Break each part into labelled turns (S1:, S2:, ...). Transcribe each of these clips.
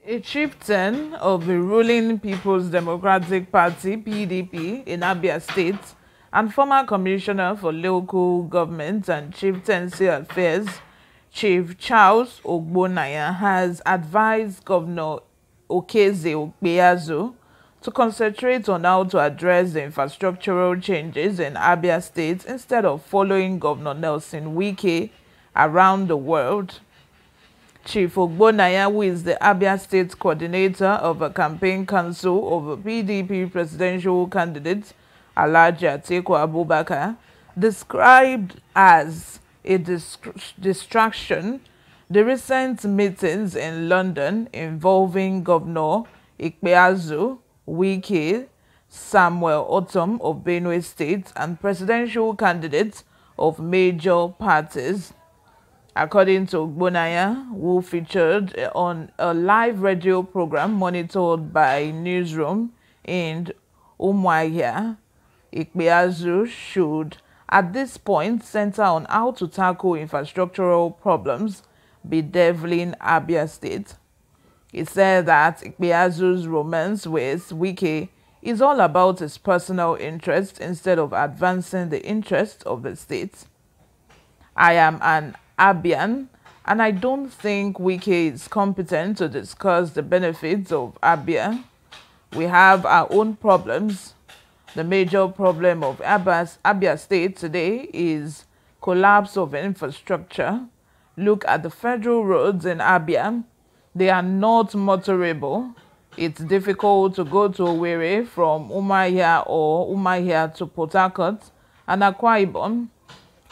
S1: A chieftain of the ruling People's Democratic Party (PDP) in Abia State and former commissioner for local government and chieftaincy affairs, Chief Charles Ogbonnaya, has advised Governor Ikpeazu to concentrate on how to address the infrastructural changes in Abia State instead of following Governor Nelson Wike around the world. Chief Ogbonnaya, who is the Abia State coordinator of a campaign council of a PDP presidential candidate, Alhaji Atiku Abubakar, described as a distraction the recent meetings in London involving Governor Ikpeazu, Wike, Samuel Otom of Benue State, and presidential candidates of major parties. According to Ogbonnaya, who featured on a live radio program monitored by NEWSROOM in Umuahia, Ikpeazu should, at this point, center on how to tackle infrastructural problems bedeviling Abia State. He said that Ikpeazu's romance with Wike is all about his personal interest instead of advancing the interests of the state. I am an Abian, and I don't think Wike is competent to discuss the benefits of Abia. We have our own problems. The major problem of Abia State today is collapse of infrastructure. Look at the federal roads in Abia. They are not motorable. It's difficult to go to Owerri from Umuahia or Umuahia to Port Harcourt and Akwa Ibom.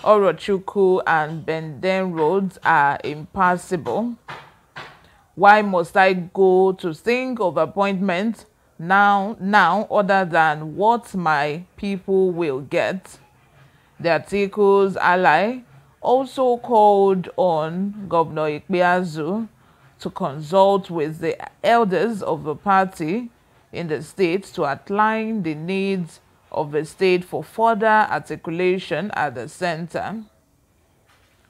S1: Orochukwu and Benden roads are impassable. Why must I go to think of appointments now other than what my people will get? The Atiku's ally also called on Governor Ikpeazu to consult with the elders of the party in the state to outline the needs of the state for further articulation at the center.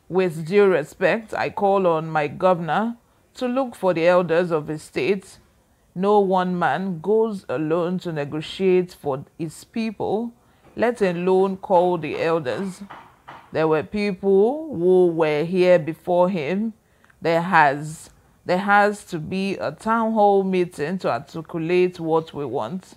S1: With due respect, I call on my governor to look for the elders of the state. No one man goes alone to negotiate for his people, let alone call the elders. There were people who were here before him. There has to be a town hall meeting to articulate what we want.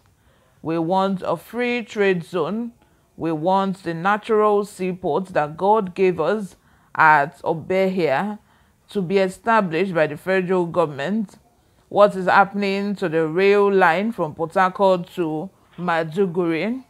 S1: We want a free trade zone. We want the natural seaport that God gave us at Obehia to be established by the federal government. What is happening to the rail line from Port Harcourt to Maiduguri?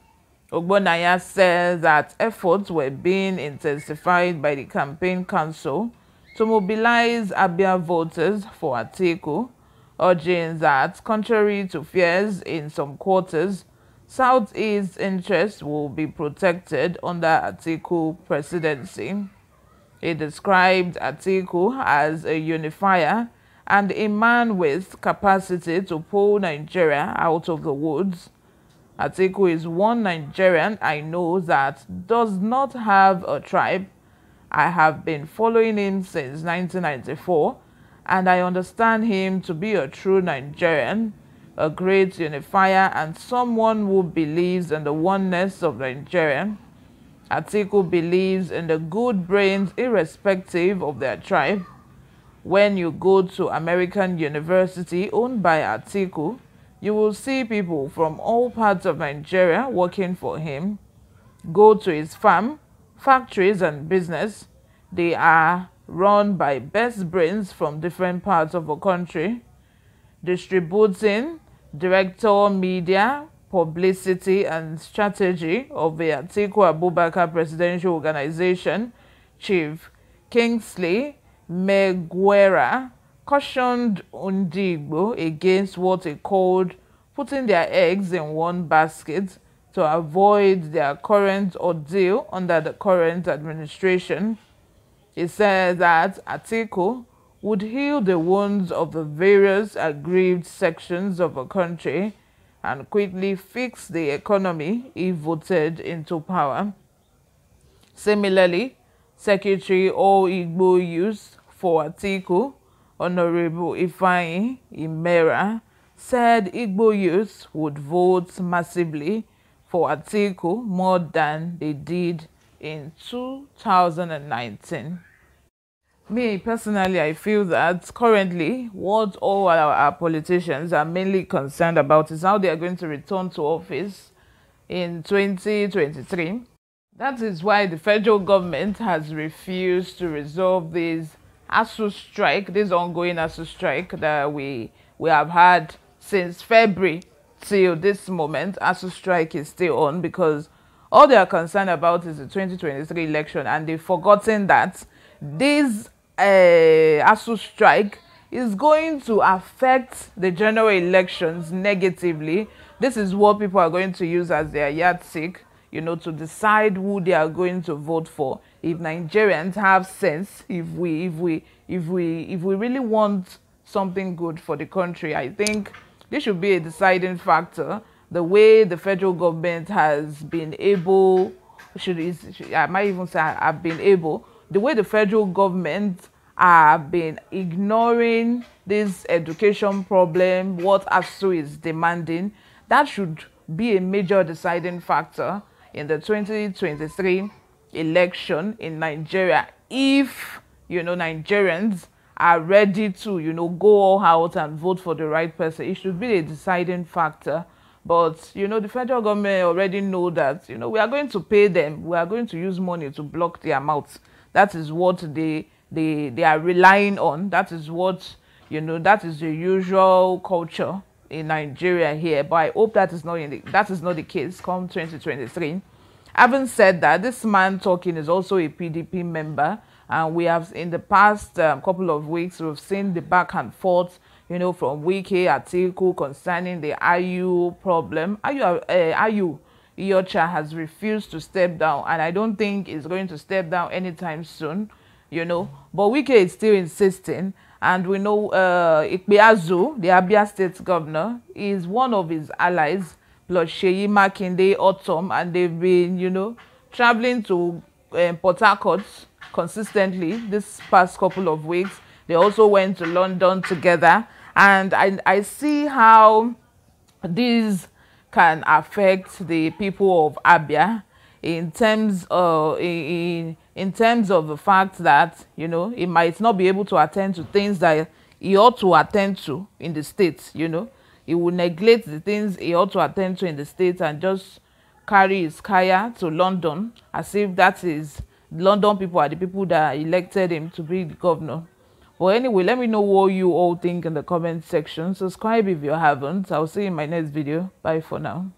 S1: Ogbonnaya says that efforts were being intensified by the campaign council to mobilize Abia voters for Atiku, urging that, contrary to fears in some quarters, Southeast interests will be protected under Atiku presidency. He described Atiku as a unifier and a man with capacity to pull Nigeria out of the woods. Atiku is one Nigerian I know that does not have a tribe. I have been following him since 1994, and I understand him to be a true Nigerian, a great unifier, and someone who believes in the oneness of Nigeria. Atiku believes in the good brains irrespective of their tribe. When you go to American University owned by Atiku, you will see people from all parts of Nigeria working for him. Go to his farm, factories and business. They are run by best brains from different parts of the country. Distributing Director Media, Publicity and Strategy of the Atiku Abubakar Presidential Organization, Chief Kingsley Megwera, cautioned Ndigbo against what he called putting their eggs in one basket to avoid their current ordeal under the current administration. He said that Atiku would heal the wounds of the various aggrieved sections of the country and quickly fix the economy if voted into power. Similarly, Secretary All Igbo Youth for Atiku, Honorable Ifeanyi Imera said Igbo youths would vote massively for Atiku more than they did in 2019. Me personally, I feel that currently what all our politicians are mainly concerned about is how they are going to return to office in 2023. That is why the federal government has refused to resolve this ASU strike, this ongoing ASU strike that we have had since February till this moment. ASU strike is still on because all they are concerned about is the 2023 election, and they've forgotten that this ASU strike is going to affect the general elections negatively. This is what people are going to use as their yardstick, you know, to decide who they are going to vote for. If Nigerians have sense, if we really want something good for the country, I think this should be a deciding factor. The way the federal government has been able, I might even say have been able, the way the federal government have been ignoring this education problem, what ASU is demanding, that should be a major deciding factor in the 2023 election in Nigeria. If, you know, Nigerians are ready to, you know, go all out and vote for the right person, it should be a deciding factor. But, you know, the federal government already know that, you know, we are going to pay them. We are going to use money to block their mouths. That is what they are relying on. That is what, you know, that is the usual culture in Nigeria here. But I hope that is not the case come 2023. Having said that, this man talking is also a PDP member, and we have in the past couple of weeks we've seen the back and forth, you know, from Wike Atiku concerning the IU problem. IU Iyocha has refused to step down, and I don't think he's going to step down anytime soon, you know. But Wike is still insisting, and we know Ikpeazu, the Abia State governor, is one of his allies, plus Seyi Makinde, Autumn, and they've been, you know, traveling to Port Harcourt consistently this past couple of weeks. They also went to London together, and I see how these can affect the people of Abia in terms of the fact that, you know, he might not be able to attend to things that he ought to attend to in the States. You know, he will neglect the things he ought to attend to in the States and just carry his kaya to London, as if that is London people are the people that elected him to be the governor. But anyway, let me know what you all think in the comment section. Subscribe if you haven't. I'll see you in my next video. Bye for now.